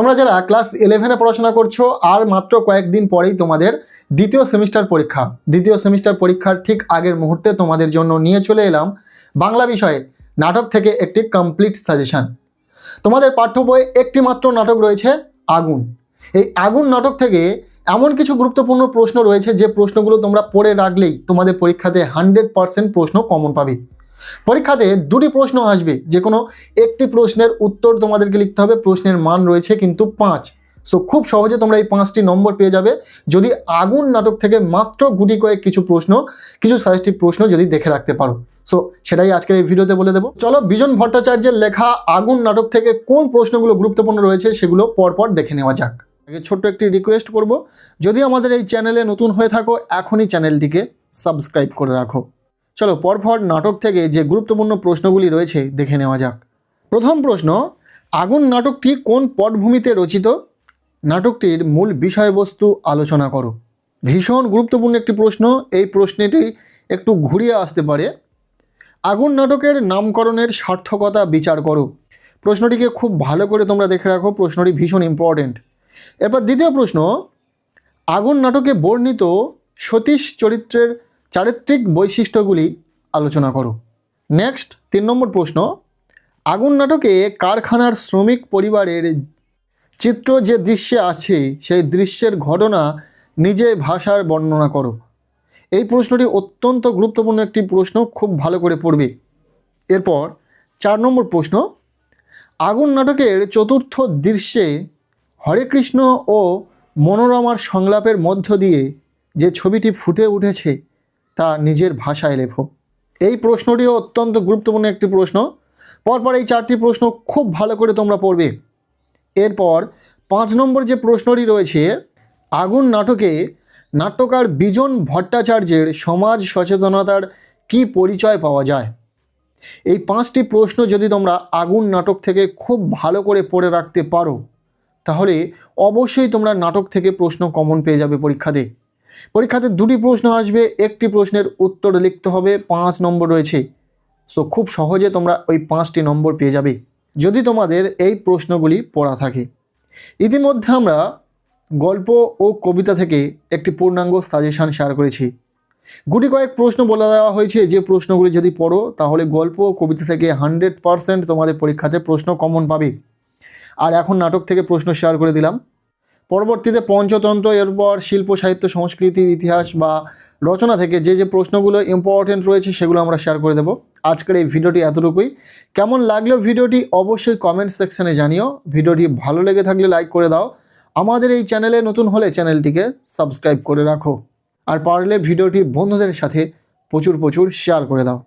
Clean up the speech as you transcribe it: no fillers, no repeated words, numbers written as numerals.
তোমরা যারা ক্লাস 11-এ পড়াশোনা করছো আর মাত্র কয়েকদিন পরেই তোমাদের দ্বিতীয় সেমিস্টার পরীক্ষা। দ্বিতীয় সেমিস্টার পরীক্ষার ঠিক আগের মুহূর্তে তোমাদের জন্য নিয়ে চলে এলাম বাংলা বিষয়ে নাটক থেকে একটি কমপ্লিট সাজেশন। তোমাদের পাঠ্য বইয়ে একটি মাত্র নাটক রয়েছে আগুন। এই আগুন নাটক থেকে এমন কিছু গুরুত্বপূর্ণ প্রশ্ন রয়েছে যে প্রশ্নগুলো তোমরা পড়ে রাখলেই তোমাদের পরীক্ষাতে 100% প্রশ্ন কমন পাবে। পরীক্ষাতে দুটি প্রশ্ন আসবে, যে কোনো একটি প্রশ্নের উত্তর তোমাদেরকে লিখতে হবে। প্রশ্নের মান রয়েছে কিন্তু 5। সো খুব সহজে তোমরা এই 5টি নম্বর পেয়ে যাবে যদি আগুন নাটক থেকে মাত্র গুটি কয়েক কিছু সাজেস্টিভ প্রশ্ন যদি দেখে রাখতে পারো। সো সেটাই আজকের এই ভিডিওতে বলে দেবো। চলো বিজন ভট্টাচার্যের লেখা আগুন নাটক থেকে কোন প্রশ্নগুলো গুরুত্বপূর্ণ রয়েছে সেগুলো পরপর দেখে নেওয়া যাক। আগে ছোট্ট একটি রিকোয়েস্ট করব, যদি আমাদের এই চ্যানেলে নতুন হয়ে থাকো এখনই চ্যানেলটিকে সাবস্ক্রাইব করে রাখো। চলো পরপর নাটক থেকে যে গুরুত্বপূর্ণ প্রশ্নগুলি রয়েছে দেখে নেওয়া যাক। প্রথম প্রশ্ন, আগুন নাটকটি কোন পটভূমিতে রচিত? নাটকটির মূল বিষয়বস্তু আলোচনা করো। ভীষণ গুরুত্বপূর্ণ একটি প্রশ্ন, এই প্রশ্নটি একটু ঘুরিয়ে আসতে পারে। আগুন নাটকের নামকরণের সার্থকতা বিচার করো। প্রশ্নটিকে খুব ভালো করে তোমরা দেখে রাখো, প্রশ্নটি ভীষণ ইম্পর্টেন্ট। এরপর দ্বিতীয় প্রশ্ন, আগুন নাটকে বর্ণিত সতীশ চরিত্রের চারিত্রিক বৈশিষ্ট্যগুলি আলোচনা করো। নেক্সট 3 নম্বর প্রশ্ন, আগুন নাটকে কারখানার শ্রমিক পরিবারের চিত্র যে দৃশ্যে আছে সেই দৃশ্যের ঘটনা নিজে ভাষার বর্ণনা করো। এই প্রশ্নটি অত্যন্ত গুরুত্বপূর্ণ একটি প্রশ্ন, খুব ভালো করে পড়বে। এরপর 4 নম্বর প্রশ্ন, আগুন নাটকের চতুর্থ দৃশ্যে হরেকৃষ্ণ ও মনোরমার সংলাপের মধ্য দিয়ে যে ছবিটি ফুটে উঠেছে তা নিজের ভাষায় লেখো। এই প্রশ্নটিও অত্যন্ত গুরুত্বপূর্ণ একটি প্রশ্ন। পরপর এই 4টি প্রশ্ন খুব ভালো করে তোমরা পড়বে। এরপর 5 নম্বর যে প্রশ্নটি রয়েছে, আগুন নাটকে নাট্যকার বিজন ভট্টাচার্যের সমাজ সচেতনতার কি পরিচয় পাওয়া যায়? এই 5টি প্রশ্ন যদি তোমরা আগুন নাটক থেকে খুব ভালো করে পড়ে রাখতে পারো তাহলে অবশ্যই তোমরা নাটক থেকে প্রশ্ন কমন পেয়ে যাবে পরীক্ষাতে। পরীক্ষাতে 2টি প্রশ্ন আসবে, একটি প্রশ্নের উত্তর লিখতে হবে, 5 নম্বর রয়েছে। সো খুব সহজে তোমরা ওই 5টি নম্বর পেয়ে যাবে যদি তোমাদের এই প্রশ্নগুলি পড়া থাকে। ইতিমধ্যে আমরা গল্প ও কবিতা থেকে একটি পূর্ণাঙ্গ সাজেশন শেয়ার করেছি। গুটি কয়েক প্রশ্ন বলে দেওয়া হয়েছে, যে প্রশ্নগুলি যদি পড়ো তাহলে গল্প ও কবিতা থেকে 100% তোমাদের পরীক্ষাতে প্রশ্ন কমন পাবে। আর এখন নাটক থেকে প্রশ্ন শেয়ার করে দিলাম। পরবর্তীতে পঞ্চতন্ত্র, এরপর শিল্প সাহিত্য সংস্কৃতির ইতিহাস বা রচনা থেকে যে প্রশ্নগুলো ইম্পর্টেন্ট রয়েছে সেগুলো আমরা শেয়ার করে দেবো। আজকের এই ভিডিওটি এতটুকুই। কেমন লাগলো ভিডিওটি অবশ্যই কমেন্ট সেকশনে জানিও। ভিডিওটি ভালো লেগে থাকলে লাইক করে দাও। আমাদের এই চ্যানেলে নতুন হলে চ্যানেলটিকে সাবস্ক্রাইব করে রাখো। আর পারলে ভিডিওটি বন্ধুদের সাথে প্রচুর শেয়ার করে দাও।